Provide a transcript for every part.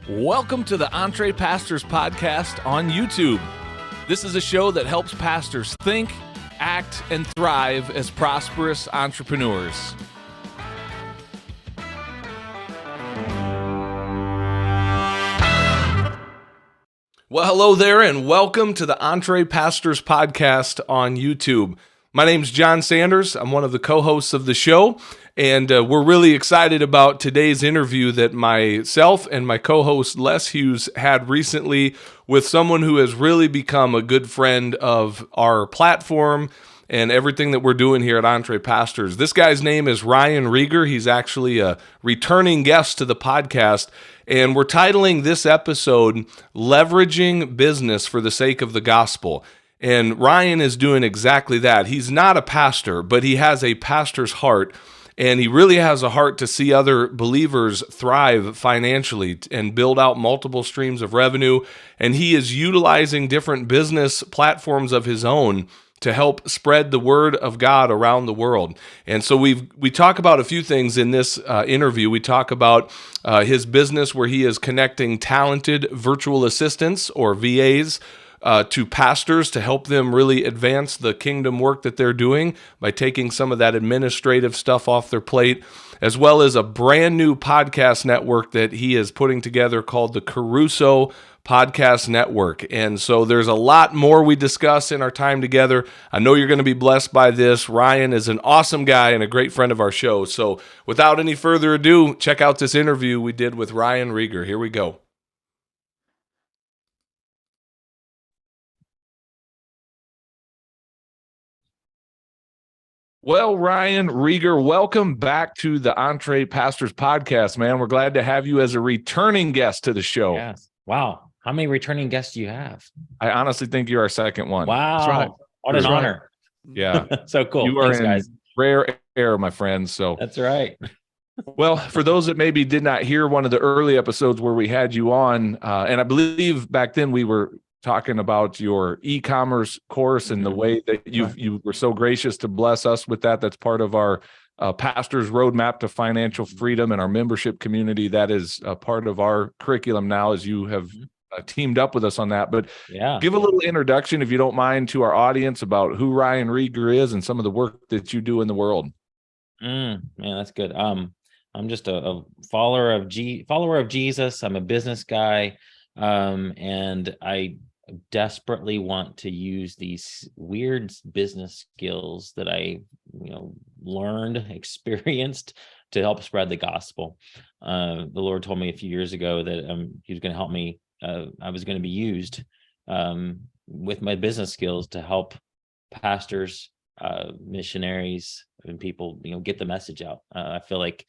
Welcome to the Entre Pastors Podcast on YouTube. This is a show that helps pastors think, act, and thrive as prosperous entrepreneurs. Well, hello there, and welcome to the Entre Pastors Podcast on YouTube. My name's John Sanders. I'm one of the co-hosts of the show, and we're really excited about today's interview that myself and my co-host Les Hughes had recently with someone who has really become a good friend of our platform and everything that we're doing here at Entre Pastors. This guy's name is Ryan Reger. He's actually a returning guest to the podcast, and we're titling this episode, Leveraging Business for the Sake of the Gospel. And Ryan is doing exactly that. He's not a pastor, but he has a pastor's heart, and he really has a heart to see other believers thrive financially and build out multiple streams of revenue. And he is utilizing different business platforms of his own to help spread the word of God around the world. And so we talk about a few things in this interview. We talk about his business where he is connecting talented virtual assistants or VAs to pastors to help them really advance the kingdom work that they're doing by taking some of that administrative stuff off their plate, as well as a brand new podcast network that he is putting together called the Kerusso Podcast Network. And so there's a lot more we discuss in our time together. I know you're going to be blessed by this. Ryan is an awesome guy and a great friend of our show. So without any further ado, check out this interview we did with Ryan Reger. Here we go. Well, Ryan Reger, welcome back to the Entre Pastors Podcast, man. We're glad to have you as a returning guest to the show. Yes. Wow. How many returning guests do you have? I honestly think you're our second one. Wow. That's right. What an honor. Yeah. So cool. You are in rare air, my friend. So that's right. Well, for those that maybe did not hear one of the early episodes where we had you on, and I believe back then we were talking about your e-commerce course and the way that you were so gracious to bless us with that. That's part of our pastor's roadmap to financial freedom and our membership community. That is a part of our curriculum now, as you have teamed up with us on that. But give a little introduction, if you don't mind, to our audience about who Ryan Reger is and some of the work that you do in the world. Man, that's good. I'm just a follower of Jesus. I'm a business guy, and I desperately want to use these weird business skills that I, learned, experienced to help spread the gospel. The Lord told me a few years ago that he was going to help me. I was going to be used with my business skills to help pastors, missionaries, and people, get the message out. I feel like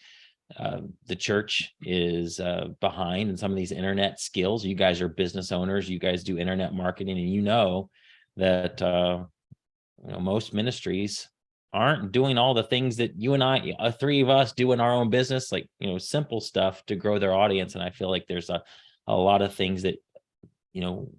the church is behind in some of these internet skills. You guys are business owners. You guys do internet marketing, and that most ministries aren't doing all the things that you and I, three of us, do in our own business, like simple stuff to grow their audience. And I feel like there's a lot of things that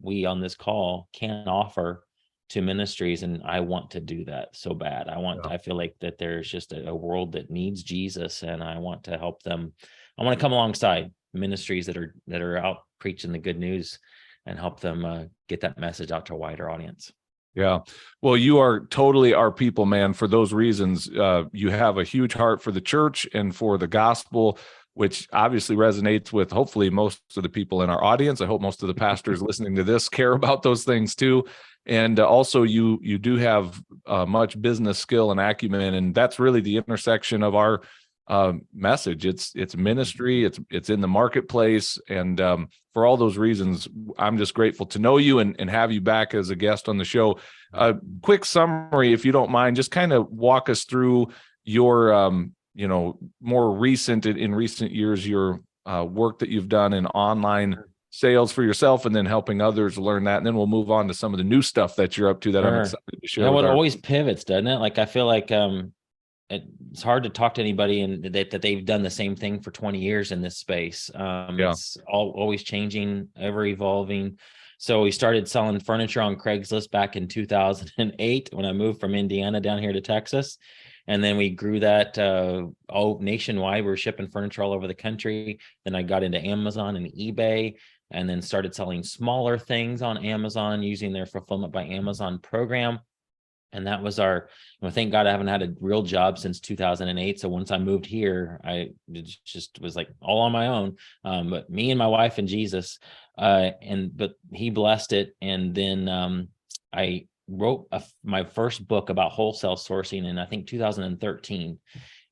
we on this call can offer to ministries, and I want to do that so bad. I feel like that there's just a world that needs Jesus, and I want to help them. I want to come alongside ministries that are out preaching the good news and help them get that message out to a wider audience. Yeah. Well, you are totally our people, man. For those reasons, you have a huge heart for the church and for the gospel, which obviously resonates with hopefully most of the people in our audience. I hope most of the pastors listening to this care about those things too. And also you do have much business skill and acumen, and that's really the intersection of our message. It's ministry, it's in the marketplace. And for all those reasons, I'm just grateful to know you and have you back as a guest on the show. Quick summary, if you don't mind, just kind of walk us through your, more recent years, your work that you've done in online sales for yourself and then helping others learn that. And then we'll move on to some of the new stuff that you're up to that I'm excited to share. It always pivots, doesn't it? Like, I feel like it's hard to talk to anybody and that they've done the same thing for 20 years in this space. It's always changing, ever evolving. So we started selling furniture on Craigslist back in 2008 when I moved from Indiana down here to Texas. And then we grew that nationwide. We were shipping furniture all over the country. Then I got into Amazon and eBay, and then started selling smaller things on Amazon using their Fulfillment by Amazon program. And that was thank God I haven't had a real job since 2008. So once I moved here, it just was like all on my own. But me and my wife and Jesus, but he blessed it. And then I wrote my first book about wholesale sourcing in, I think, 2013.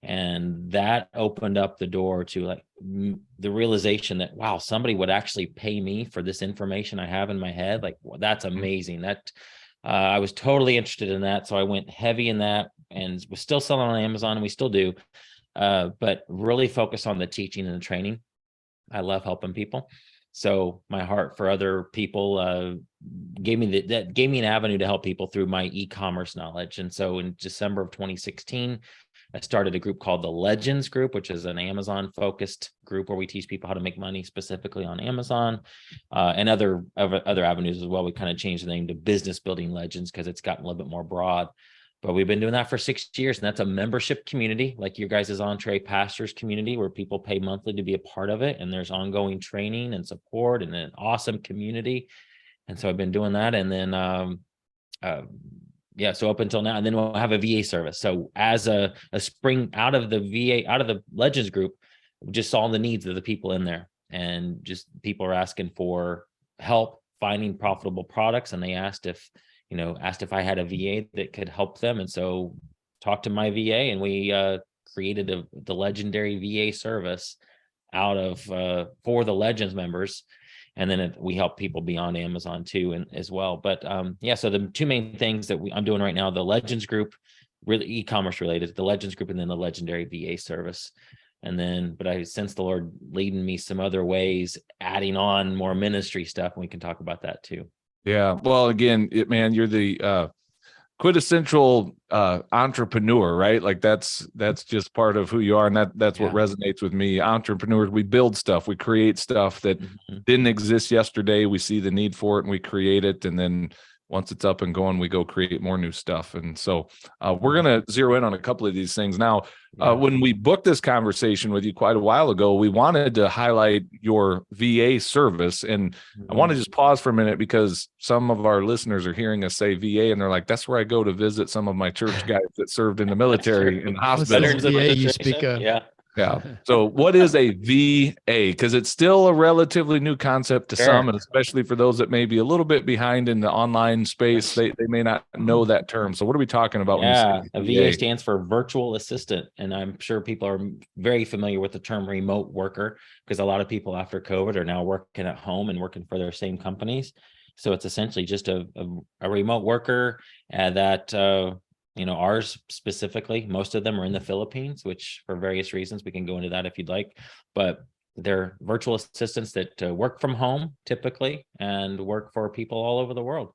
And that opened up the door to like the realization that, wow, somebody would actually pay me for this information I have in my head. Like, well, that's amazing. That I was totally interested in that. So I went heavy in that and was still selling on Amazon, and we still do, but really focus on the teaching and the training. I love helping people. So my heart for other people gave me an avenue to help people through my e-commerce knowledge. And so in December of 2016, I started a group called the Legends Group, which is an Amazon focused group where we teach people how to make money specifically on Amazon, and other avenues as well. We kind of changed the name to Business Building Legends because it's gotten a little bit more broad. But we've been doing that for 6 years, and that's a membership community like your guys' Entree Pastors community, where people pay monthly to be a part of it. And there's ongoing training and support and an awesome community. And so I've been doing that. And then, so up until now, and then we'll have a VA service. So as a spring out of the VA, out of the Legends group, we just saw the needs of the people in there, and just people are asking for help finding profitable products. And they asked if I had a VA that could help them. And so talked to my VA, and we created the legendary VA service out of for the Legends members. And then we help people beyond Amazon too, and as well. But so the two main things that I'm doing right now, the Legends group, really e-commerce related, the Legends group, and then the legendary VA service. And then, but I sense the Lord leading me some other ways, adding on more ministry stuff, and we can talk about that too. Yeah. Well, again, man, you're the quintessential entrepreneur, right? Like that's just part of who you are, and that's what resonates with me. Entrepreneurs, we build stuff, we create stuff that didn't exist yesterday. We see the need for it, and we create it, and then once it's up and going, we go create more new stuff. And so we're going to zero in on a couple of these things now. When we booked this conversation with you quite a while ago, we wanted to highlight your VA service. And I want to just pause for a minute, because some of our listeners are hearing us say VA, and they're like, that's where I go to visit some of my church guys that served in the military and hospitals. VA you speak of. Yeah. So what is a VA? Because it's still a relatively new concept to some, and especially for those that may be a little bit behind in the online space, they may not know that term. So what are we talking about? A VA stands for virtual assistant. And I'm sure people are very familiar with the term remote worker, because a lot of people after COVID are now working at home and working for their same companies. So it's essentially just a remote worker that ours specifically, most of them are in the Philippines, which for various reasons, we can go into that if you'd like, but they're virtual assistants that work from home typically and work for people all over the world.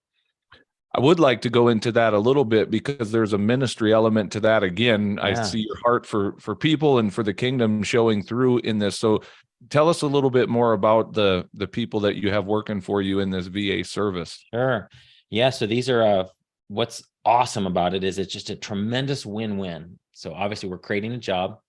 I would like to go into that a little bit, because there's a ministry element to that. Again, I see your heart for people and for the kingdom showing through in this. So tell us a little bit more about the people that you have working for you in this VA service. Sure. Yeah. So these are what's awesome about it is it's just a tremendous win-win. So obviously we're creating a job,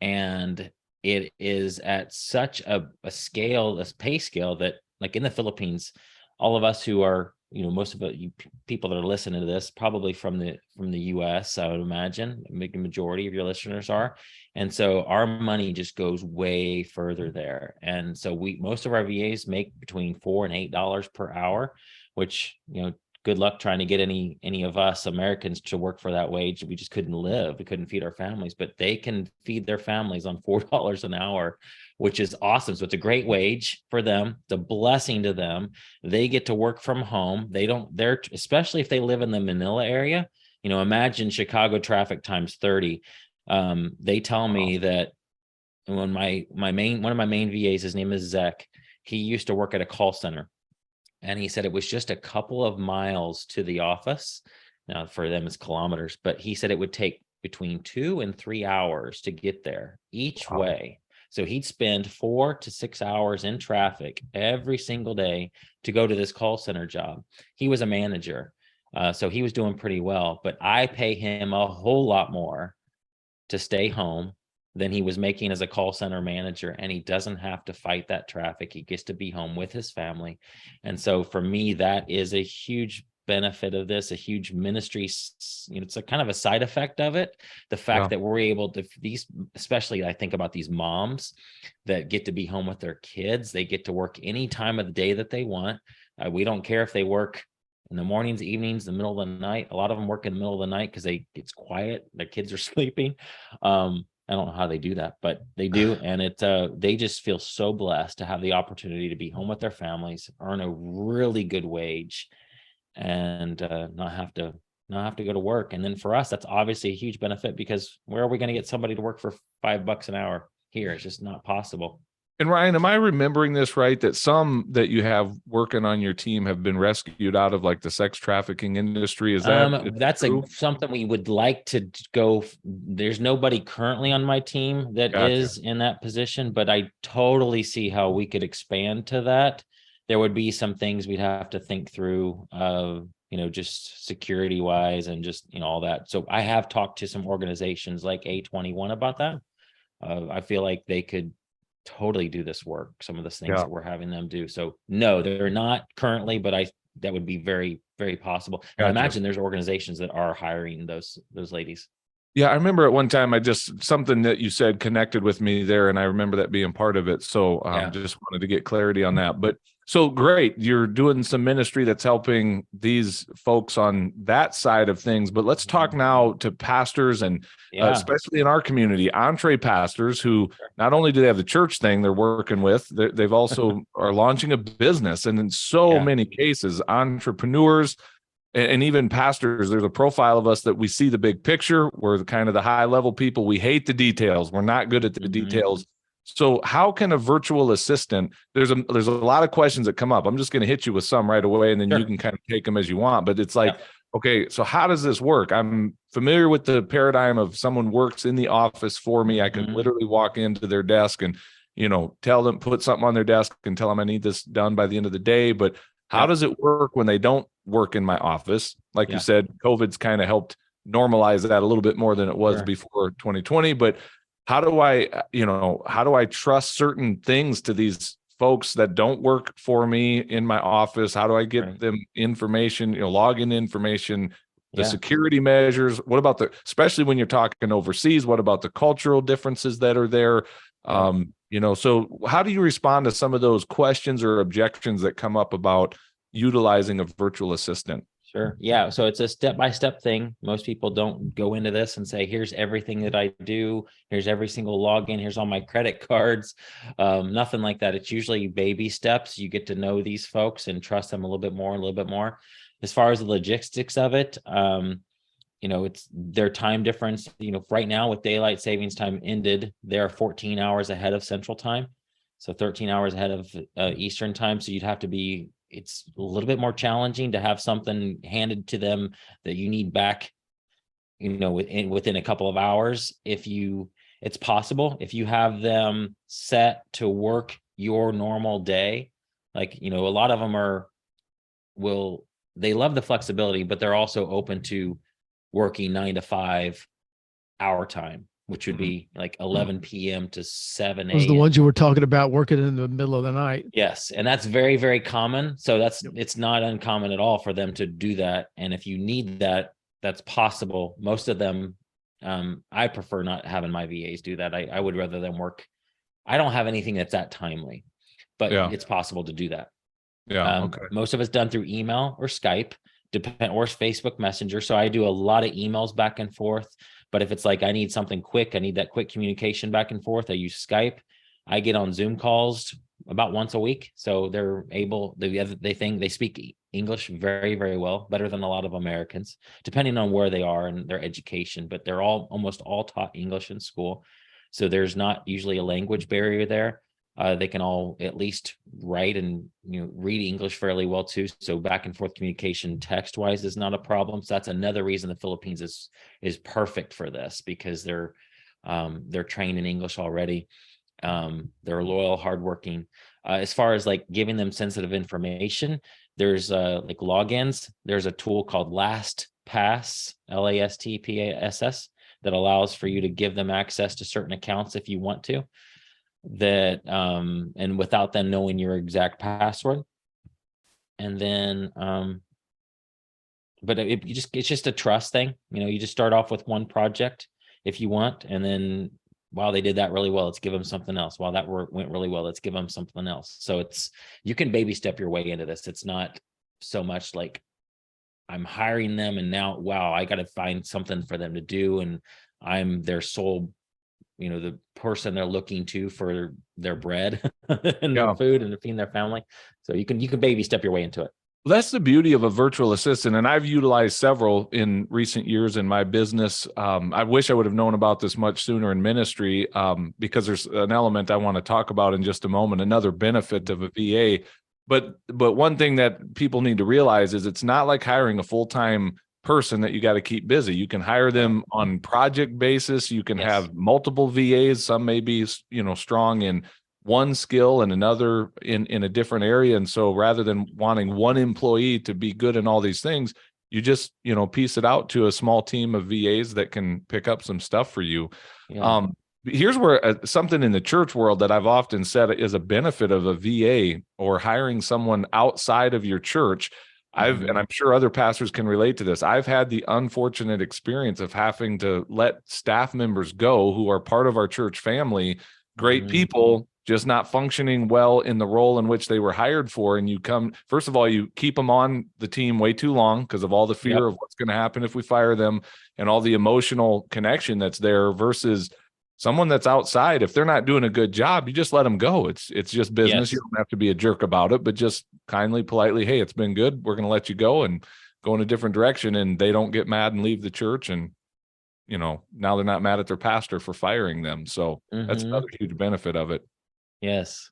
and it is at such a scale, this pay scale, that like in the Philippines, all of us who are, most of you people that are listening to this, probably from the US, I would imagine, the majority of your listeners are. And so our money just goes way further there. And so most of our VAs make between $4 and $8 per hour, which, good luck trying to get any of us Americans to work for that wage. We just couldn't live. We couldn't feed our families, but they can feed their families on $4 an hour, which is awesome. So it's a great wage for them. It's a blessing to them. They get to work from home. They're especially if they live in the Manila area, imagine Chicago traffic times 30. They tell me that when one of my main VAs, his name is Zach, he used to work at a call center. And he said it was just a couple of miles to the office. Now, for them, it's kilometers, but he said it would take between 2 and 3 hours to get there each way. So he'd spend 4 to 6 hours in traffic every single day to go to this call center job. He was a manager, so he was doing pretty well, but I pay him a whole lot more to stay home than he was making as a call center manager, and he doesn't have to fight that traffic. He gets to be home with his family. And so for me, that is a huge benefit of this, a huge ministry, it's a kind of a side effect of it. The fact that we're able to, these, especially I think about these moms that get to be home with their kids, they get to work any time of the day that they want. We don't care if they work in the mornings, evenings, the middle of the night. A lot of them work in the middle of the night because it's quiet, their kids are sleeping. I don't know how they do that, but they do. And they just feel so blessed to have the opportunity to be home with their families, earn a really good wage, and not have to go to work. And then for us, that's obviously a huge benefit, because where are we going to get somebody to work for $5 an hour here? It's just not possible. And Ryan, am I remembering this right? That some that you have working on your team have been rescued out of like the sex trafficking industry? Is that that's something we would like to go. There's nobody currently on my team that is in that position, but I totally see how we could expand to that. There would be some things we'd have to think through, just security wise and just, all that. So I have talked to some organizations like A21 about that. I feel like they could totally do this work, some of the things that we're having them do. So no, they're not currently, but that would be very, very possible. And I imagine there's organizations that are hiring those ladies. Yeah, I remember at one time, something that you said connected with me there, and I remember that being part of it. So just wanted to get clarity on that. But so great, you're doing some ministry that's helping these folks on that side of things. But let's talk now to pastors and especially in our community, entree pastors who not only do they have the church thing they're working with, they've also are launching a business. And in so many cases, entrepreneurs and even pastors, there's a profile of us that we see the big picture. We're the kind of the high level people. We hate the details. We're not good at the details. So how can a virtual assistant, there's a lot of questions that come up. I'm just going to hit you with some right away, and then you can kind of take them as you want. But it's like, okay, so how does this work? I'm familiar with the paradigm of someone works in the office for me. I can literally walk into their desk and, tell them, put something on their desk and tell them I need this done by the end of the day. But how does it work when they don't work in my office? Like you said, COVID's kind of helped normalize that a little bit more than it was before 2020. But how do I trust certain things to these folks that don't work for me in my office? How do I get them information, login information, the security measures? What about especially when you're talking overseas, what about the cultural differences that are there? So how do you respond to some of those questions or objections that come up about utilizing a virtual assistant? Sure. Yeah. So it's a step-by-step thing. Most people don't go into this and say, here's everything that I do. Here's every single login. Here's all my credit cards. Nothing like that. It's usually baby steps. You get to know these folks and trust them a little bit more. As far as the logistics of it, it's their time difference. Right now with daylight savings time ended, they're 14 hours ahead of Central Time. So 13 hours ahead of Eastern Time. So it's a little bit more challenging to have something handed to them that you need back, within a couple of hours. It's possible if you have them set to work your normal day, like, a lot of them they love the flexibility, but they're also open to working 9 to 5 hour time, which would be like 11 p.m. to 7 a.m. Those are the ones you were talking about, working in the middle of the night. Yes. And that's very, very common. So it's not uncommon at all for them to do that. And if you need that, that's possible. Most of them, I prefer not having my VAs do that. I would rather them work. I don't have anything that's that timely, but it's possible to do that. Most of it's done through email or Skype, or Facebook Messenger. So I do a lot of emails back and forth. But if it's like, I need something quick, I need that quick communication back and forth, I use Skype. I get on Zoom calls about once a week. So they're able, they speak English very, very well, better than a lot of Americans, depending on where they are in their education, but they're almost all taught English in school. So there's not usually a language barrier there. They can all at least write and read English fairly well too. So back and forth communication text wise is not a problem. So that's another reason the Philippines is perfect for this, because they're trained in English already. They're loyal, hardworking. As far as like giving them sensitive information, there's like logins. There's a tool called LastPass, LASTPASS, that allows for you to give them access to certain accounts if you want to, that and without them knowing your exact password. And then but it's just a trust thing. You just start off with one project if you want, and then while they did that really well, let's give them something else. While that went really well, let's give them something else. So you can baby step your way into this. It's not so much like I'm hiring them and now, wow, I got to find something for them to do, and I'm their sole, the person they're looking to for their bread and their food and to feed their family. So you can baby step your way into it. Well, that's the beauty of a virtual assistant, and I've utilized several in recent years in my business. I wish I would have known about this much sooner in ministry, because there's an element I want to talk about in just a moment, another benefit of a VA. But one thing that people need to realize is it's not like hiring a full-time person that you got to keep busy. You can hire them on project basis. You can have multiple VAs. Some may be, strong in one skill and another in a different area. And so rather than wanting one employee to be good in all these things, you just, piece it out to a small team of VAs that can pick up some stuff for you. Yeah. Here's where something in the church world that I've often said is a benefit of a VA or hiring someone outside of your church. And I'm sure other pastors can relate to this. I've had the unfortunate experience of having to let staff members go who are part of our church family, great people, just not functioning well in the role in which they were hired for. And first of all, you keep them on the team way too long because of all the fear of what's going to happen if we fire them and all the emotional connection that's there, versus someone that's outside. If they're not doing a good job, you just let them go. It's just business. You don't have to be a jerk about it, but just kindly, politely, hey, it's been good. We're going to let you go and go in a different direction. And they don't get mad and leave the church. And, now they're not mad at their pastor for firing them. So that's another huge benefit of it. Yes,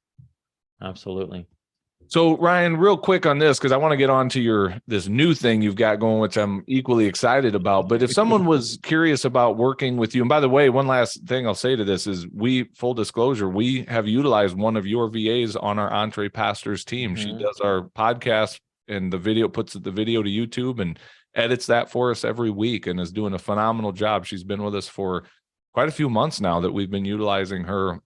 absolutely. So Ryan, real quick on this, because I want to get on to this new thing you've got going, which I'm equally excited about. But if someone was curious about working with you, and by the way, one last thing I'll say to this is full disclosure, we have utilized one of your VAs on our Entree Pastors team. She does our podcast and puts the video to YouTube and edits that for us every week and is doing a phenomenal job. She's been with us for quite a few months now that we've been utilizing her.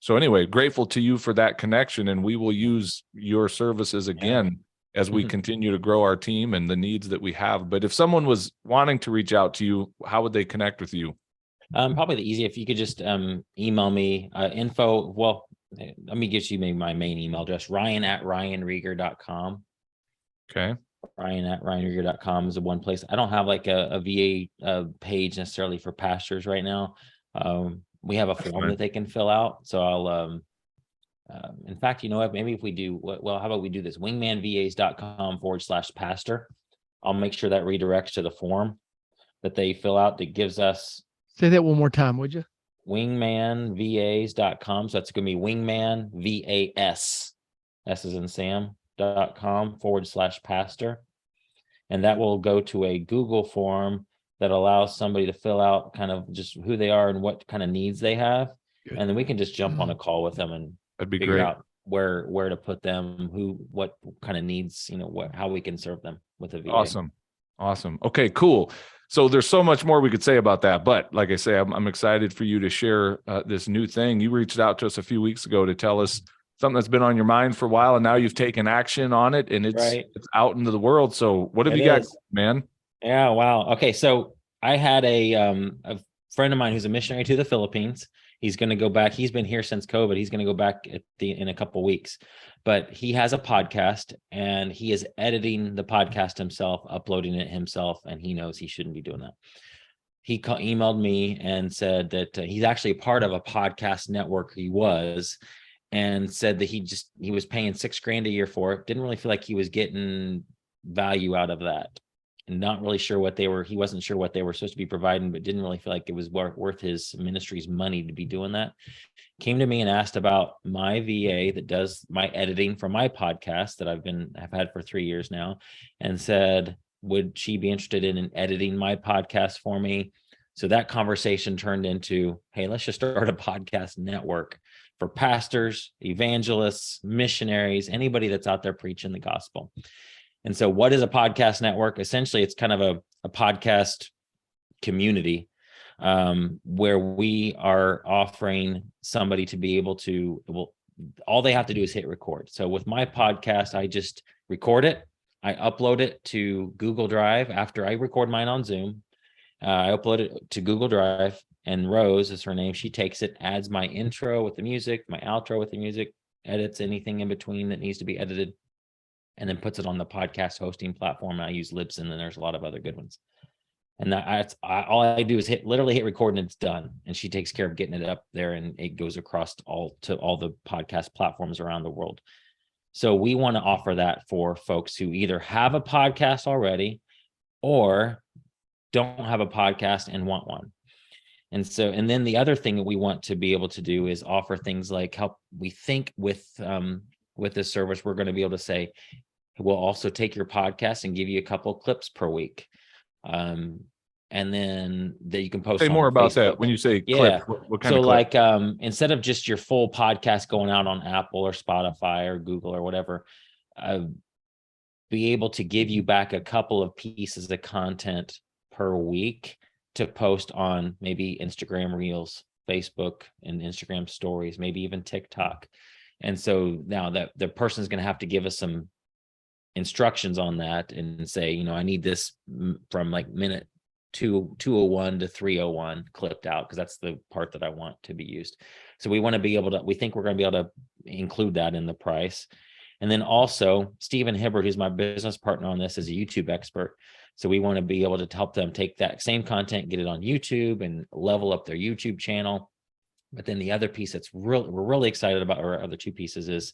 So anyway, grateful to you for that connection, and we will use your services again as we continue to grow our team and the needs that we have. But if someone was wanting to reach out to you, how would they connect with you? Probably the easiest, if you could just email me info. Well, let me give you my main email address, ryan@ryanreger.com. Okay. Ryan@ryanreger.com is the one place. I don't have like a VA page necessarily for pastors right now. We have a form that they can fill out. So I'll, in fact, you know what, maybe if we do, well, how about we do this, wingmanvas.com/pastor. I'll make sure that redirects to the form that they fill out that gives us. Say that one more time, would you? Wingmanvas.com. So that's going to be wingmanvas, S as in Sam.com/pastor. And that will go to a Google form that allows somebody to fill out kind of just who they are and what kind of needs they have. Good. And then we can just jump on a call with them and figure out where to put them, what kind of needs, how we can serve them with a VA. Awesome. Okay, cool. So there's so much more we could say about that, but like I say, I'm excited for you to share this new thing. You reached out to us a few weeks ago to tell us something that's been on your mind for a while, and now you've taken action on it, and it's out into the world. So what have you got, man? Yeah, wow. Okay, so I had a friend of mine who's a missionary to the Philippines. He's going to go back. He's been here since COVID. He's going to go back in a couple of weeks. But he has a podcast, and he is editing the podcast himself, uploading it himself, and he knows he shouldn't be doing that. He emailed me and said that he's actually a part of a podcast network. He was, and said that he was paying $6,000 a year for it. Didn't really feel like he was getting value out of that. And not really sure he wasn't sure what they were supposed to be providing, but didn't really feel like it was worth his ministry's money to be doing that. Came to me and asked about my VA that does my editing for my podcast that I've had for 3 years now, and said, would she be interested in editing my podcast for me? So that conversation turned into, hey, let's just start a podcast network for pastors, evangelists, missionaries, anybody that's out there preaching the gospel. And so what is a podcast network? Essentially, it's kind of a podcast community where we are offering somebody to be able to, well, all they have to do is hit record. So with my podcast, I just record it. I upload it to Google Drive after I record mine on Zoom. I upload it to Google Drive, and Rose is her name. She takes it, adds my intro with the music, my outro with the music, edits anything in between that needs to be edited, and then puts it on the podcast hosting platform. I use Libsyn, and there's a lot of other good ones. And all I do is literally hit record, and it's done. And she takes care of getting it up there, and it goes across all the podcast platforms around the world. So we want to offer that for folks who either have a podcast already or don't have a podcast and want one. And then the other thing that we want to be able to do is offer things like help. We think with this service, we're going to be able to say, we'll also take your podcast and give you a couple clips per week. And then that you can post. Say more about Facebook. that when you say clip. What kind of clip? Like instead of just your full podcast going out on Apple or Spotify or Google or whatever, be able to give you back a couple of pieces of content per week to post on maybe Instagram Reels, Facebook and Instagram stories, maybe even TikTok. And so now that the person's going to have to give us some instructions on that and say, I need this from like minute 201 to 301 clipped out, because that's the part that I want to be used. So we want to be able to, we think we're going to be able to include that in the price. And then also Stephen Hibbert, who's my business partner on this, is a YouTube expert. So we want to be able to help them take that same content, get it on YouTube and level up their YouTube channel. But then the other piece that's we're really excited about, or other two pieces, is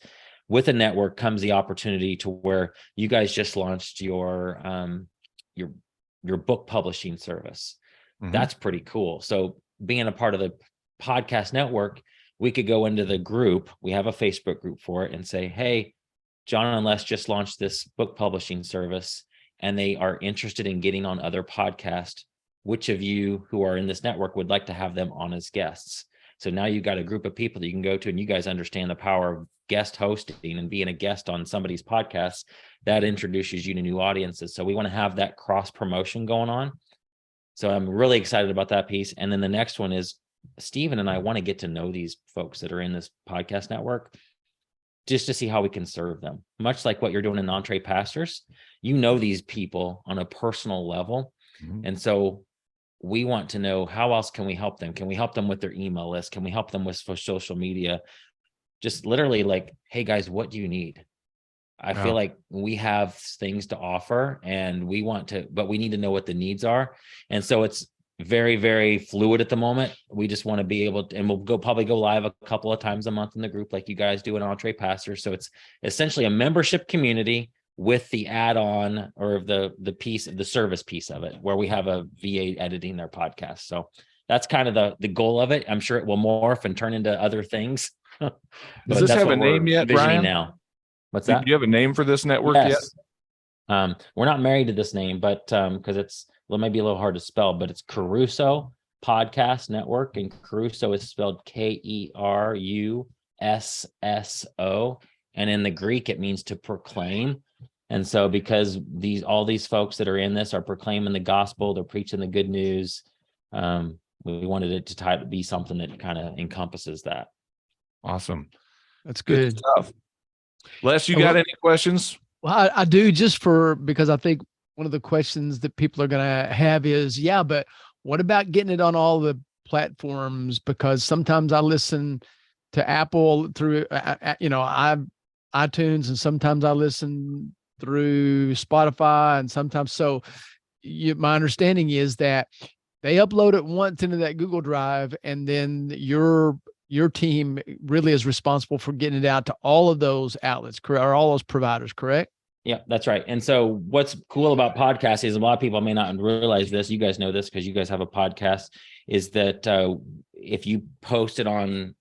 with a network comes the opportunity to where you guys just launched your book publishing service. Mm-hmm. That's pretty cool. So being a part of the podcast network, we could go into the group. We have a Facebook group for it and say, hey, Jon and Les just launched this book publishing service, and they are interested in getting on other podcasts. Which of you who are in this network would like to have them on as guests? So now you've got a group of people that you can go to, and you guys understand the power of guest hosting and being a guest on somebody's podcast. That introduces you to new audiences. So we want to have that cross promotion going on. So I'm really excited about that piece. And then the next one is Stephen and I want to get to know these folks that are in this podcast network, just to see how we can serve them. Much like what you're doing in Entree Pastors, these people on a personal level. Mm-hmm. And so we want to know, how else can we help them? Can we help them with their email list? Can we help them with social media? Just literally like, hey guys, what do you need? I feel like we have things to offer, and but we need to know what the needs are. And so it's very, very fluid at the moment. We just want to be able to, and we'll probably go live a couple of times a month in the group like you guys do in Entree Pastors. So it's essentially a membership community with the add-on or the piece, the service piece of it, where we have a VA editing their podcast. So that's kind of the goal of it. I'm sure it will morph and turn into other things. Does this have a name yet, Ryan? Now. What's that? Do you have a name for this network yet? We're not married to this name, but because it may be a little hard to spell, but it's Kerusso Podcast Network, and Kerusso is spelled Kerusso, and in the Greek it means to proclaim. And so because all these folks that are in this are proclaiming the gospel, they're preaching the good news, we wanted it to be something that kind of encompasses that. Awesome. That's good stuff. Les, you got any questions? Well, I do, because I think one of the questions that people are going to have is, but what about getting it on all the platforms? Because sometimes I listen to Apple through, iTunes, and sometimes I listen through Spotify, and sometimes, my understanding is that they upload it once into that Google Drive, and then your team really is responsible for getting it out to all of those outlets, correct? Or all those providers, correct? Yeah, that's right. And so what's cool about podcasts is, a lot of people may not realize this, you guys know this because you guys have a podcast, is that if you post it on,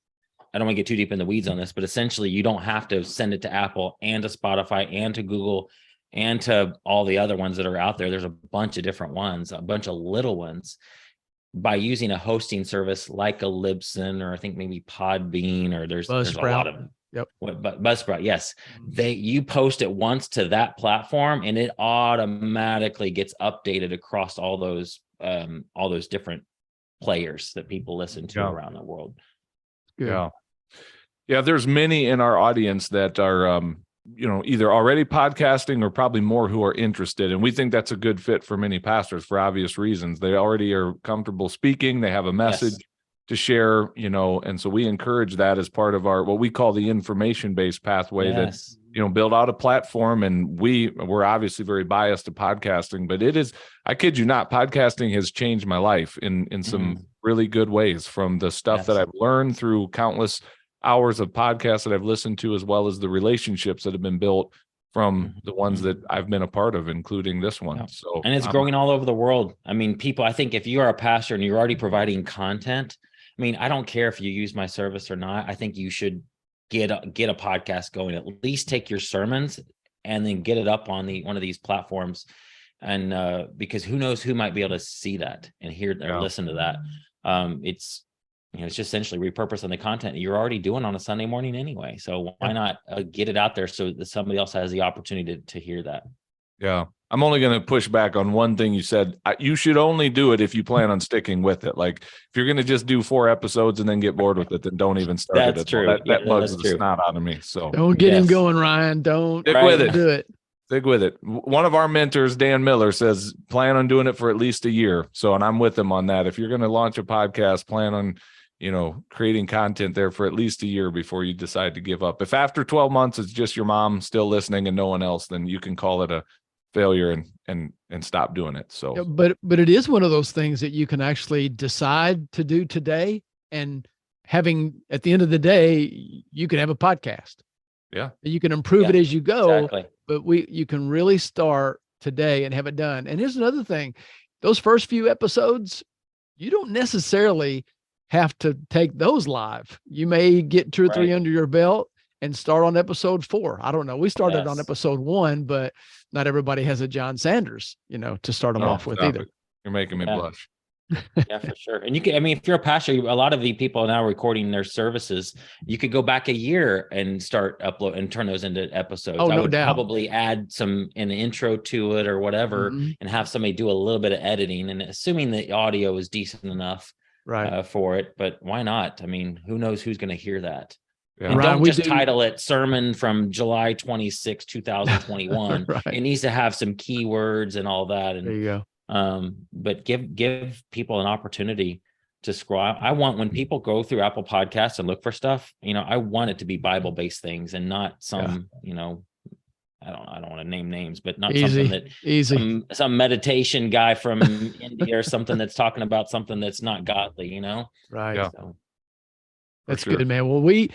I don't want to get too deep in the weeds on this, but essentially you don't have to send it to Apple and to Spotify and to Google and to all the other ones that are out there. There's a bunch of different ones, a bunch of little ones. By using a hosting service like a Libsyn, or I think maybe Podbean, or there's a lot of them. Yep. But Buzzsprout, yes. You post it once to that platform, and it automatically gets updated across all those different players that people listen to around the world. Good. Yeah. There's many in our audience that are, either already podcasting or probably more who are interested. And we think that's a good fit for many pastors for obvious reasons. They already are comfortable speaking. They have a message to share, and so we encourage that as part of our, what we call the information-based pathway that, build out a platform. And we're obviously very biased to podcasting, but it is, I kid you not, podcasting has changed my life in some really good ways, from the stuff that I've learned through countless hours of podcasts that I've listened to, as well as the relationships that have been built from the ones that I've been a part of, including this one. So, and it's growing all over the world. I mean, people, I think if you are a pastor and you're already providing content, I mean, I don't care if you use my service or not. I think you should get a podcast going. At least take your sermons and then get it up on one of these platforms. And because who knows who might be able to see that and hear or listen to that. It's just essentially repurposing the content you're already doing on a Sunday morning anyway. So why not get it out there so that somebody else has the opportunity to hear that? Yeah. I'm only going to push back on one thing you said. You should only do it if you plan on sticking with it. Like, if you're going to just do 4 episodes and then get bored with it, then don't even start it. That's true. That bugs the snot out of me. So don't get him going, Ryan. Don't stick with it. Do it. Stick with it. One of our mentors, Dan Miller, says plan on doing it for at least a year. So, and I'm with him on that. If you're going to launch a podcast, plan on creating content there for at least a year before you decide to give up. If after 12 months it's just your mom still listening and no one else, then you can call it a failure and stop doing it. So, yeah, but it is one of those things that you can actually decide to do today, and having, at the end of the day, you can have a podcast. Yeah. You can improve it as you go, exactly. But you can really start today and have it done. And here's another thing. Those first few episodes, you don't necessarily have to take those live. You may get 2 or 3 under your belt and start on episode 4. I don't know. We started on episode 1, but not everybody has a John Sanders, to start them off with either. You're making me blush. Yeah, for sure. And you can, I mean, if you're a pastor, a lot of the people now recording their services, you could go back a year and start upload and turn those into episodes. I would probably add some in the intro to it or whatever, and have somebody do a little bit of editing, and assuming the audio is decent enough for it. But why not? I mean, who knows who's going to hear that? Yeah. And don't just title it Sermon from July 26, 2021. It needs to have some keywords and all that. And there you go. But give people an opportunity to scroll. I want, when people go through Apple Podcasts and look for stuff, I want it to be Bible-based things and not some, I don't want to name names, but not something that some meditation guy from India or something that's talking about something that's not godly, Right. Yeah. So. That's good, man. Well, we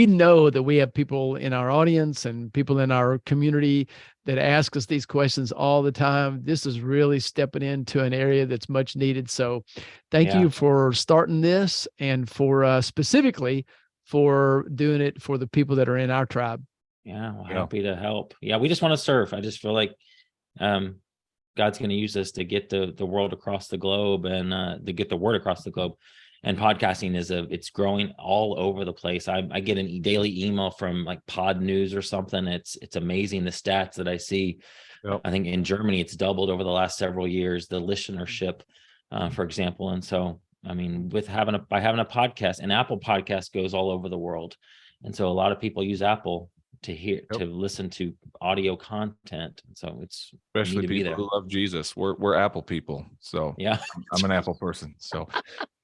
know that we have people in our audience and people in our community that ask us these questions all the time. This is really stepping into an area that's much needed. So thank you for starting this, and for specifically for doing it for the people that are in our tribe. Yeah, well, happy to help. Yeah, we just want to serve. I just feel like God's going to use us to get the world across the globe, and to get the word across the globe. And podcasting it's growing all over the place. I get a daily email from like Pod News or something. It's amazing the stats that I see. Yep. I think in Germany it's doubled over the last several years, the listenership, for example. And so, I mean, by having a podcast, and Apple Podcast goes all over the world, and so a lot of people use Apple to listen to audio content. So it's especially people who love Jesus. We're Apple people. So yeah, I'm an Apple person. So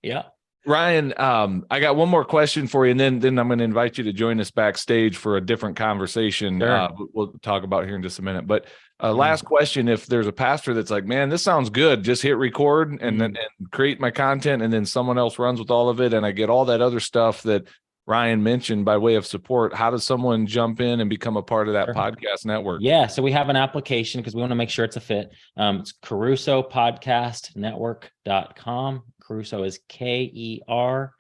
yeah. Ryan, I got one more question for you, and then I'm going to invite you to join us backstage for a different conversation. Sure. We'll talk about here in just a minute. But last question: if there's a pastor that's like, "Man, this sounds good," just hit record and then create my content, and then someone else runs with all of it, and I get all that other stuff that Ryan mentioned by way of support. How does someone jump in and become a part of that podcast network? Yeah, so we have an application because we want to make sure it's a fit. It's Kerusso Podcast Network.com. Kerusso is Kerusso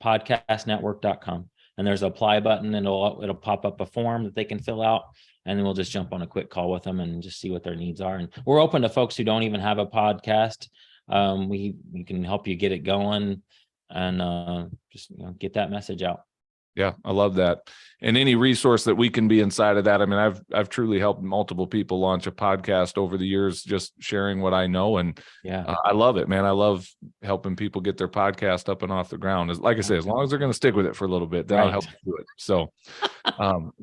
podcastnetwork.com. And there's an apply button, and it'll pop up a form that they can fill out, and then we'll just jump on a quick call with them and just see what their needs are. And we're open to folks who don't even have a podcast. We can help you get it going, and just get that message out. Yeah, I love that. And any resource that we can be inside of that. I mean, I've truly helped multiple people launch a podcast over the years, just sharing what I know. And I love it, man. I love helping people get their podcast up and off the ground. Like I say, as long as they're going to stick with it for a little bit, that'll help do it. So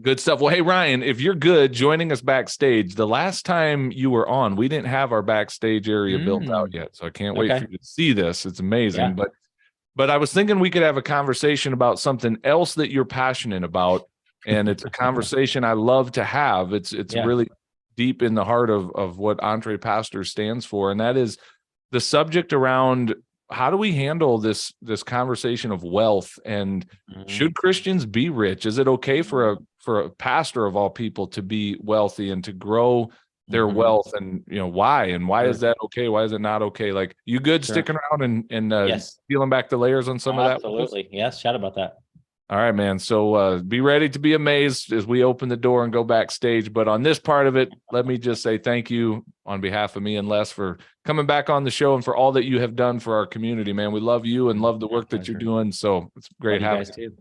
good stuff. Well, hey, Ryan, if you're good joining us backstage, the last time you were on, we didn't have our backstage area built out yet. So I can't wait for you to see this. It's amazing. But I was thinking we could have a conversation about something else that you're passionate about. And it's a conversation I love to have. It's really deep in the heart of what Entre Pastors stands for. And that is the subject around how do we handle this conversation of wealth, and should Christians be rich? Is it okay for a pastor of all people to be wealthy and to grow their wealth, and why is that okay? Why is it not okay? Like, you good sticking around and peeling back the layers on some of that? Absolutely. Yes. Chat about that. All right, man. So be ready to be amazed as we open the door and go backstage. But on this part of it, let me just say thank you on behalf of me and Les for coming back on the show and for all that you have done for our community, man. We love you and love the work that you're doing. So it's great having you.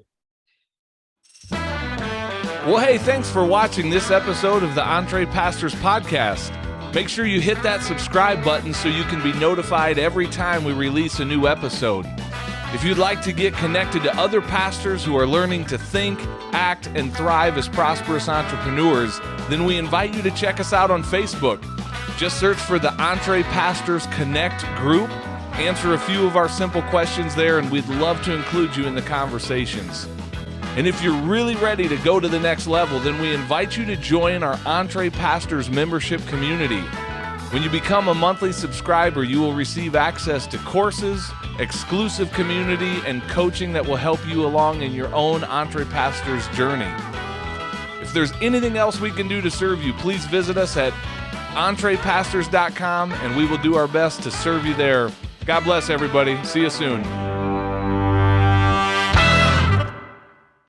Well, hey, thanks for watching this episode of the Entre Pastors Podcast. Make sure you hit that subscribe button so you can be notified every time we release a new episode. If you'd like to get connected to other pastors who are learning to think, act, and thrive as prosperous entrepreneurs, then we invite you to check us out on Facebook. Just search for the Entre Pastors Connect group, answer a few of our simple questions there, and we'd love to include you in the conversations. And if you're really ready to go to the next level, then we invite you to join our Entre Pastors membership community. When you become a monthly subscriber, you will receive access to courses, exclusive community, and coaching that will help you along in your own Entre Pastors journey. If there's anything else we can do to serve you, please visit us at entrepastors.com, and we will do our best to serve you there. God bless everybody. See you soon.